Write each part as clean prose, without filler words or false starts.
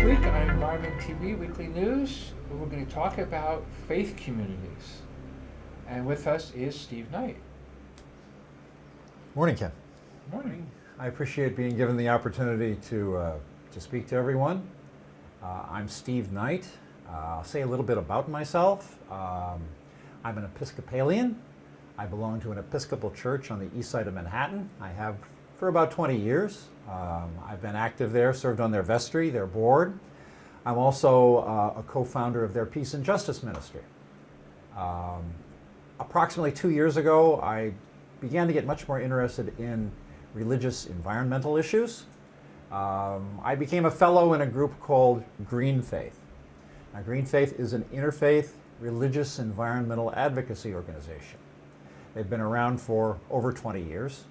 week on Environment TV Weekly News, we're going to talk about faith communities. And with us is Steve Knight. Morning, Ken. Morning. I appreciate being given the opportunity to speak to everyone. I'm Steve Knight. I'll say a little bit about myself. I'm an Episcopalian. I belong to an Episcopal church on the east side of Manhattan. I have for about 20 years. I've been active there, served on their vestry, their board. I'm also a co-founder of their Peace and Justice Ministry. Approximately 2 years ago, I began to get much more interested in religious environmental issues. I became a fellow in a group called GreenFaith. Now, GreenFaith is an interfaith religious environmental advocacy organization. They've been around for over 20 years.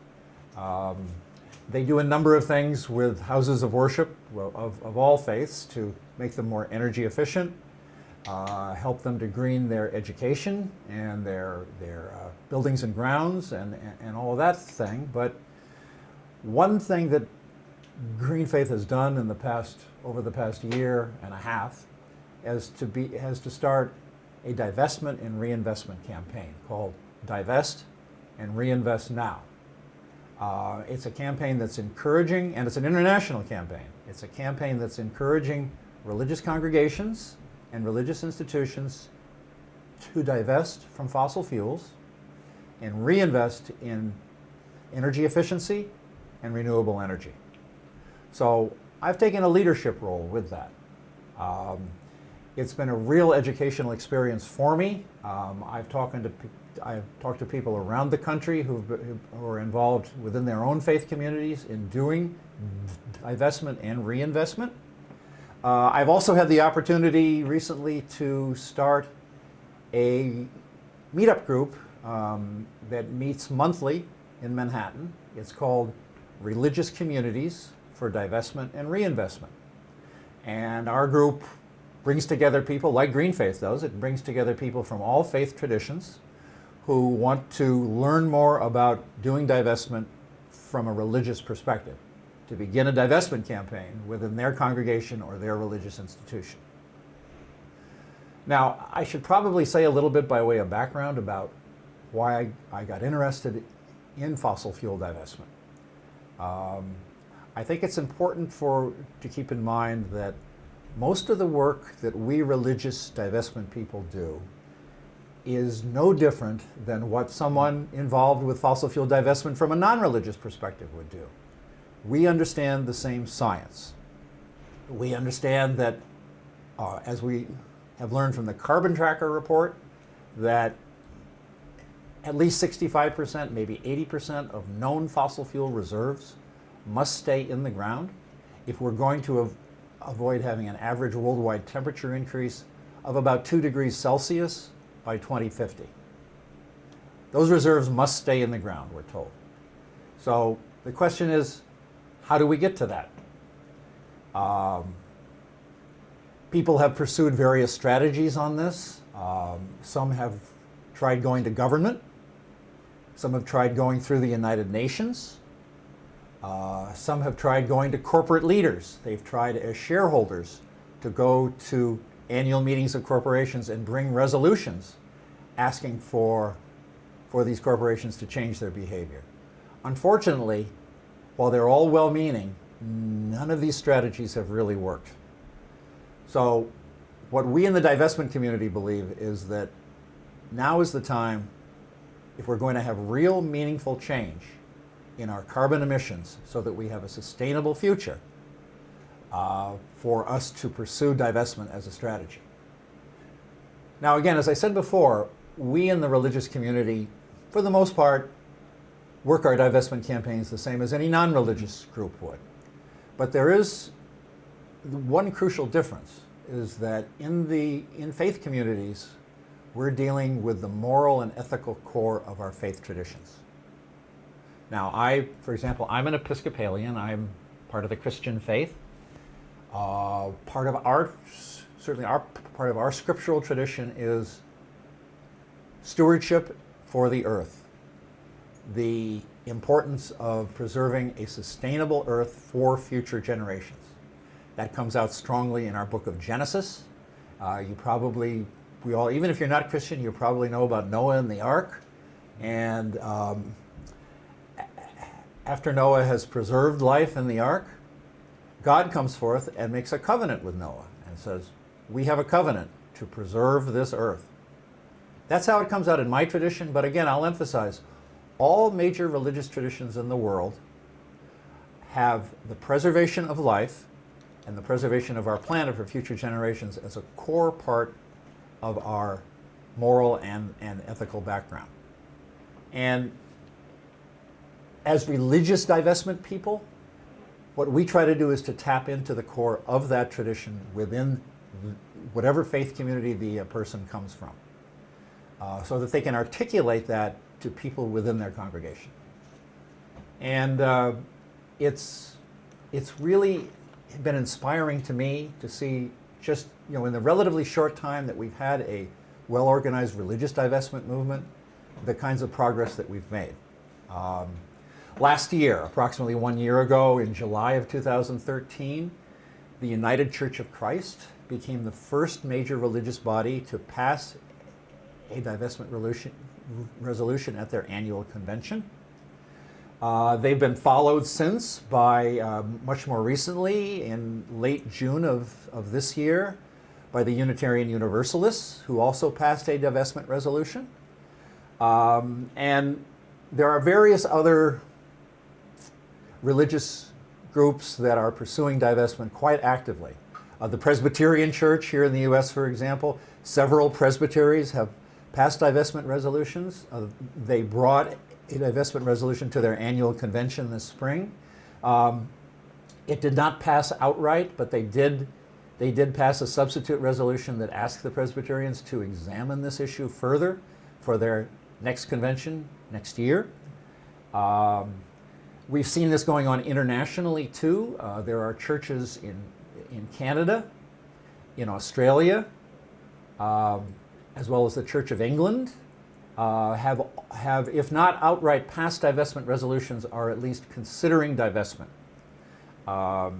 They do a number of things with houses of worship of all faiths to make them more energy efficient, help them to green their education and their buildings and grounds and all of that thing. But one thing that GreenFaith has done over the past year and a half has to start a divestment and reinvestment campaign called Divest and Reinvest Now. It's a campaign that's encouraging, and it's an international campaign. It's a campaign that's encouraging religious congregations and religious institutions to divest from fossil fuels and reinvest in energy efficiency and renewable energy. So I've taken a leadership role with that. It's been a real educational experience for me. I've talked to people around the country who are involved within their own faith communities in doing divestment and reinvestment. I've also had the opportunity recently to start a meetup group that meets monthly in Manhattan. It's called Religious Communities for Divestment and Reinvestment. And our group brings together people, like GreenFaith does, it brings together people from all faith traditions who want to learn more about doing divestment from a religious perspective, to begin a divestment campaign within their congregation or their religious institution. Now, I should probably say a little bit by way of background about why I got interested in fossil fuel divestment. I think it's important to keep in mind that most of the work that we religious divestment people do is no different than what someone involved with fossil fuel divestment from a non-religious perspective would do. We understand the same science. We understand that, as we have learned from the Carbon Tracker report, that at least 65%, maybe 80% of known fossil fuel reserves must stay in the ground if we're going to avoid having an average worldwide temperature increase of about 2 degrees Celsius by 2050. Those reserves must stay in the ground, we're told. So the question is, how do we get to that? People have pursued various strategies on this. Some have tried going to government. Some have tried going through the United Nations. Some have tried going to corporate leaders. They've tried as shareholders to go to annual meetings of corporations and bring resolutions asking for these corporations to change their behavior. Unfortunately, while they're all well-meaning, none of these strategies have really worked. So what we in the divestment community believe is that now is the time, if we're going to have real meaningful change in our carbon emissions so that we have a sustainable future, for us to pursue divestment as a strategy. Now again, as I said before, we in the religious community, for the most part, work our divestment campaigns the same as any non-religious group would. But there is one crucial difference, is that in faith communities, we're dealing with the moral and ethical core of our faith traditions. Now, for example, I'm an Episcopalian. I'm part of the Christian faith. Part of our scriptural tradition is stewardship for the earth, the importance of preserving a sustainable earth for future generations. That comes out strongly in our book of Genesis. Even if you're not Christian, you probably know about Noah and the ark. And after Noah has preserved life in the ark, God comes forth and makes a covenant with Noah and says, we have a covenant to preserve this earth. That's how it comes out in my tradition, but again, I'll emphasize, all major religious traditions in the world have the preservation of life and the preservation of our planet for future generations as a core part of our moral and ethical background. And as religious divestment people, what we try to do is to tap into the core of that tradition within whatever faith community the person comes from, so that they can articulate that to people within their congregation. And it's really been inspiring to me to see just, in the relatively short time that we've had a well-organized religious divestment movement, the kinds of progress that we've made. Last year, approximately 1 year ago, in July of 2013, the United Church of Christ became the first major religious body to pass a divestment resolution at their annual convention. They've been followed since by, much more recently, in late June of this year, by the Unitarian Universalists, who also passed a divestment resolution. And there are various other religious groups that are pursuing divestment quite actively. The Presbyterian Church here in the U.S., for example, several presbyteries have passed divestment resolutions. They brought a divestment resolution to their annual convention this spring. It did not pass outright, but they did pass a substitute resolution that asked the Presbyterians to examine this issue further for their next convention next year. We've seen this going on internationally too. There are churches in Canada, in Australia, as well as the Church of England, have, if not outright passed divestment resolutions, are at least considering divestment. I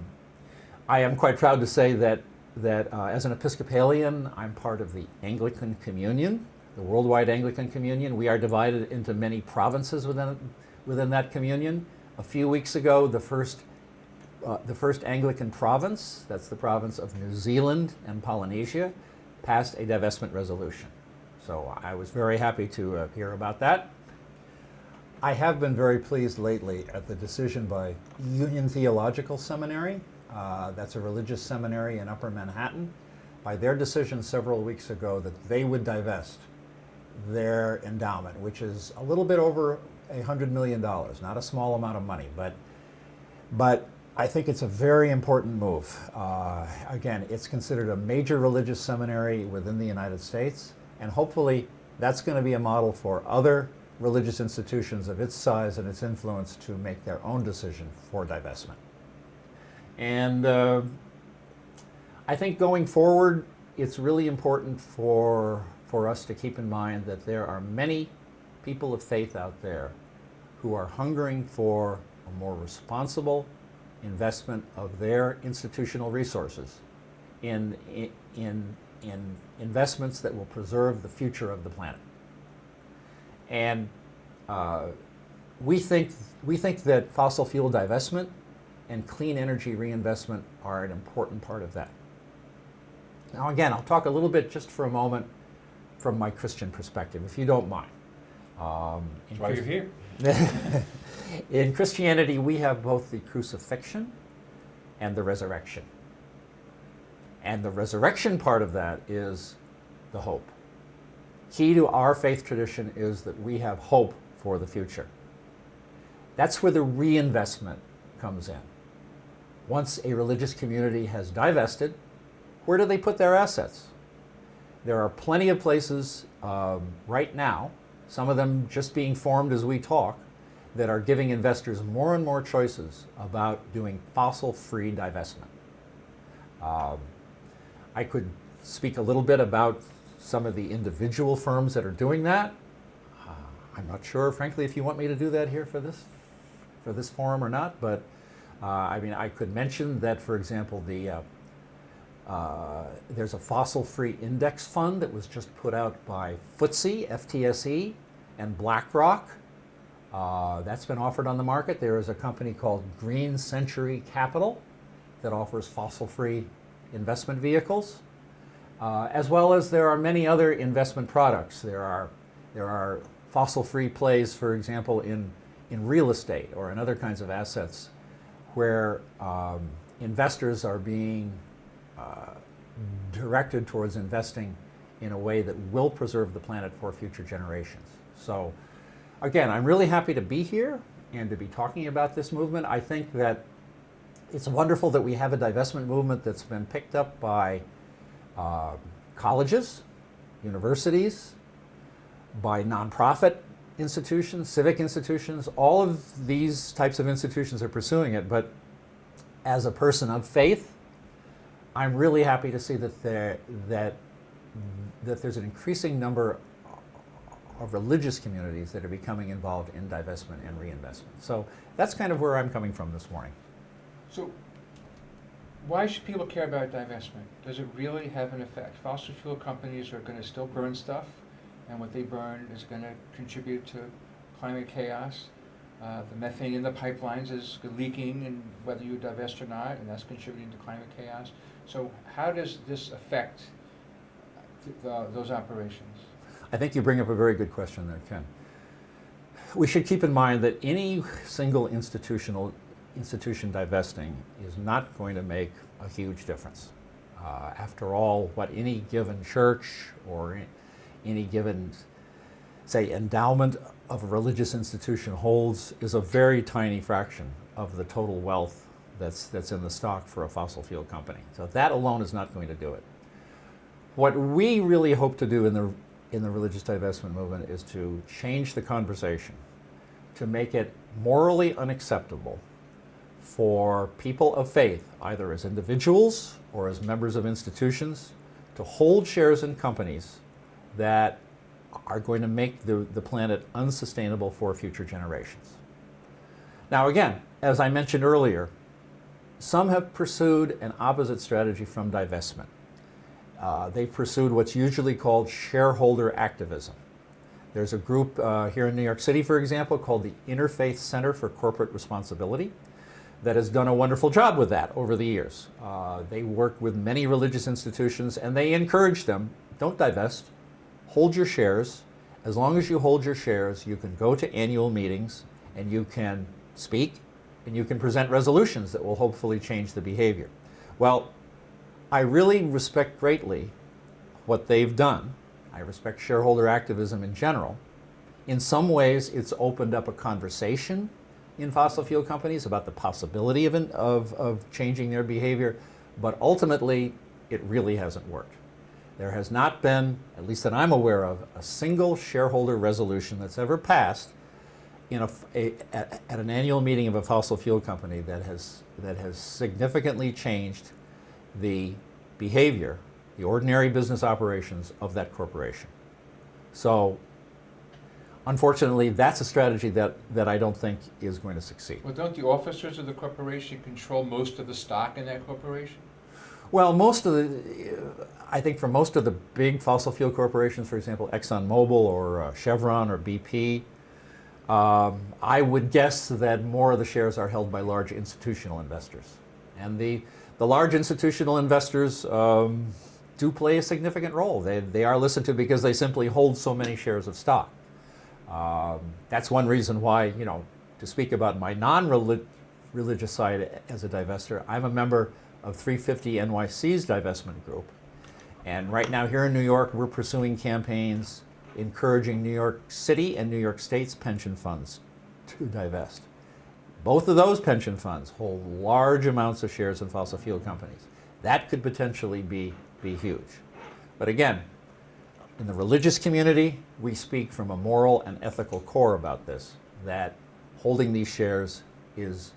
am quite proud to say that as an Episcopalian, I'm part of the Anglican Communion, the Worldwide Anglican Communion. We are divided into many provinces within that communion. A few weeks ago, the first Anglican province, that's the province of New Zealand and Polynesia, passed a divestment resolution. So I was very happy to hear about that. I have been very pleased lately at the decision by Union Theological Seminary, that's a religious seminary in Upper Manhattan, by their decision several weeks ago that they would divest their endowment, which is a little bit over $100 million, not a small amount of money, but I think it's a very important move. Again, it's considered a major religious seminary within the United States, and hopefully that's going to be a model for other religious institutions of its size and its influence to make their own decision for divestment. And I think going forward, it's really important for us to keep in mind that there are many people of faith out there who are hungering for a more responsible investment of their institutional resources in investments that will preserve the future of the planet. And we think that fossil fuel divestment and clean energy reinvestment are an important part of that. Now again, I'll talk a little bit just for a moment from my Christian perspective, if you don't mind. That's why you're here. In Christianity, we have both the crucifixion and the resurrection. And the resurrection part of that is the hope. Key to our faith tradition is that we have hope for the future. That's where the reinvestment comes in. Once a religious community has divested, where do they put their assets? There are plenty of places right now, some of them just being formed as we talk, that are giving investors more and more choices about doing fossil-free divestment. I could speak a little bit about some of the individual firms that are doing that. I'm not sure, frankly, if you want me to do that here for this forum or not, but I mean, I could mention that, for example, there's a fossil-free index fund that was just put out by FTSE, FTSE, and BlackRock. That's been offered on the market. There is a company called Green Century Capital that offers fossil-free investment vehicles, as well as there are many other investment products. There are fossil-free plays, for example, in real estate or in other kinds of assets where investors are being directed towards investing in a way that will preserve the planet for future generations. So again, I'm really happy to be here and to be talking about this movement. I think that it's wonderful that we have a divestment movement that's been picked up by colleges, universities, by nonprofit institutions, civic institutions. All of these types of institutions are pursuing it, but as a person of faith, I'm really happy to see that there's an increasing number of religious communities that are becoming involved in divestment and reinvestment. So that's kind of where I'm coming from this morning. So why should people care about divestment? Does it really have an effect? Fossil fuel companies are going to still burn stuff, and what they burn is going to contribute to climate chaos. The methane in the pipelines is leaking, and whether you divest or not, and that's contributing to climate chaos. So how does this affect those operations? I think you bring up a very good question there, Ken. We should keep in mind that any single institution divesting is not going to make a huge difference. After all, what any given church or any given, say, endowment of a religious institution holds is a very tiny fraction of the total wealth that's in the stock for a fossil fuel company. So that alone is not going to do it. What we really hope to do in the religious divestment movement is to change the conversation, to make it morally unacceptable for people of faith, either as individuals or as members of institutions, to hold shares in companies that are going to make the planet unsustainable for future generations. Now again, as I mentioned earlier, some have pursued an opposite strategy from divestment. They've pursued what's usually called shareholder activism. There's a group here in New York City, for example, called the Interfaith Center for Corporate Responsibility that has done a wonderful job with that over the years. They work with many religious institutions and they encourage them, don't divest, hold your shares. As long as you hold your shares, you can go to annual meetings and you can speak and you can present resolutions that will hopefully change the behavior. Well, I really respect greatly what they've done. I respect shareholder activism in general. In some ways, it's opened up a conversation in fossil fuel companies about the possibility of changing their behavior, but ultimately, it really hasn't worked. There has not been, at least that I'm aware of, a single shareholder resolution that's ever passed at an annual meeting of a fossil fuel company that has significantly changed the behavior, the ordinary business operations of that corporation. So, unfortunately, that's a strategy that I don't think is going to succeed. Well, don't the officers of the corporation control most of the stock in that corporation? Well, I think for most of the big fossil fuel corporations, for example, ExxonMobil or Chevron or BP, I would guess that more of the shares are held by large institutional investors. And the large institutional investors do play a significant role. They are listened to because they simply hold so many shares of stock. That's one reason why, to speak about my non-religious side as a divestor, I'm a member of 350 NYC's divestment group. And right now here in New York, we're pursuing campaigns encouraging New York City and New York State's pension funds to divest. Both of those pension funds hold large amounts of shares in fossil fuel companies. That could potentially be huge. But again, in the religious community, we speak from a moral and ethical core about this, that holding these shares is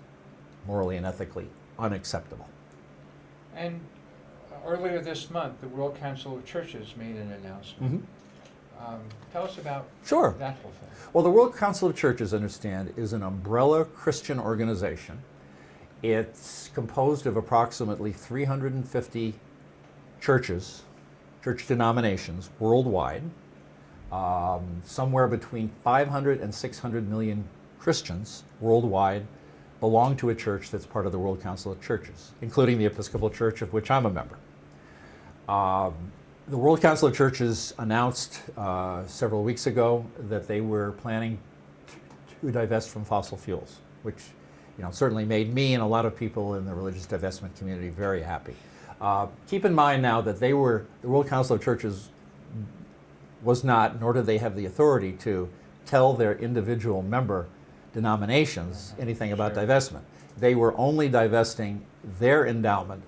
morally and ethically unacceptable. And earlier this month, the World Council of Churches made an announcement. Mm-hmm. Tell us about Sure. that whole thing. Well, the World Council of Churches, understand, is an umbrella Christian organization. It's composed of approximately 350 churches, church denominations worldwide. Somewhere between 500 and 600 million Christians worldwide belong to a church that's part of the World Council of Churches, including the Episcopal Church, of which I'm a member. The World Council of Churches announced several weeks ago that they were planning to divest from fossil fuels, which certainly made me and a lot of people in the religious divestment community very happy. Keep in mind now that the World Council of Churches was not, nor did they have the authority to tell their individual member denominations anything about divestment. They were only divesting their endowment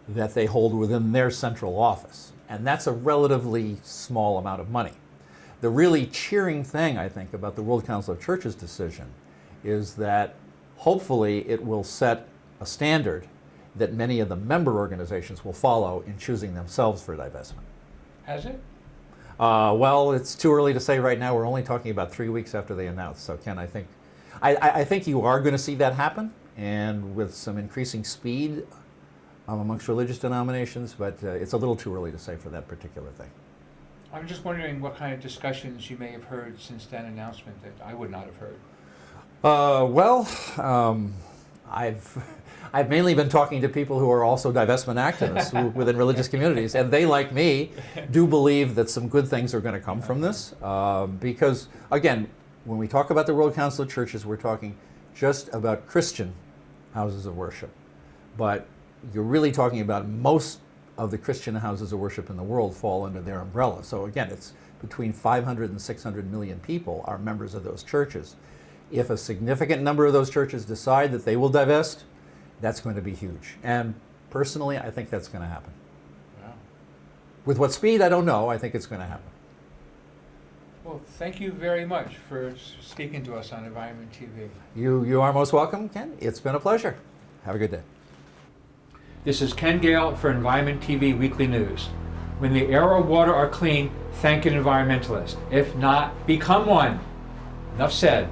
that they hold within their central office. And that's a relatively small amount of money. The really cheering thing, I think, about the World Council of Churches decision is that hopefully it will set a standard that many of the member organizations will follow in choosing themselves for divestment. Has it? Well, it's too early to say right now. We're only talking about 3 weeks after they announced. So, Ken, I think you are going to see that happen, and with some increasing speed amongst religious denominations, but it's a little too early to say for that particular thing. I'm just wondering what kind of discussions you may have heard since that announcement that I would not have heard. I've mainly been talking to people who are also divestment activists within religious communities, and they, like me, do believe that some good things are going to come from this. Because, again, when we talk about the World Council of Churches, we're talking just about Christian houses of worship. But you're really talking about most of the Christian houses of worship in the world fall under their umbrella. So, again, it's between 500 and 600 million people are members of those churches. If a significant number of those churches decide that they will divest, that's going to be huge. And personally, I think that's going to happen. Wow. With what speed, I don't know. I think it's going to happen. Well, thank you very much for speaking to us on Environment TV. You are most welcome, Ken. It's been a pleasure. Have a good day. This is Ken Gale for Environment TV Weekly News. When the air or water are clean, thank an environmentalist. If not, become one. Enough said.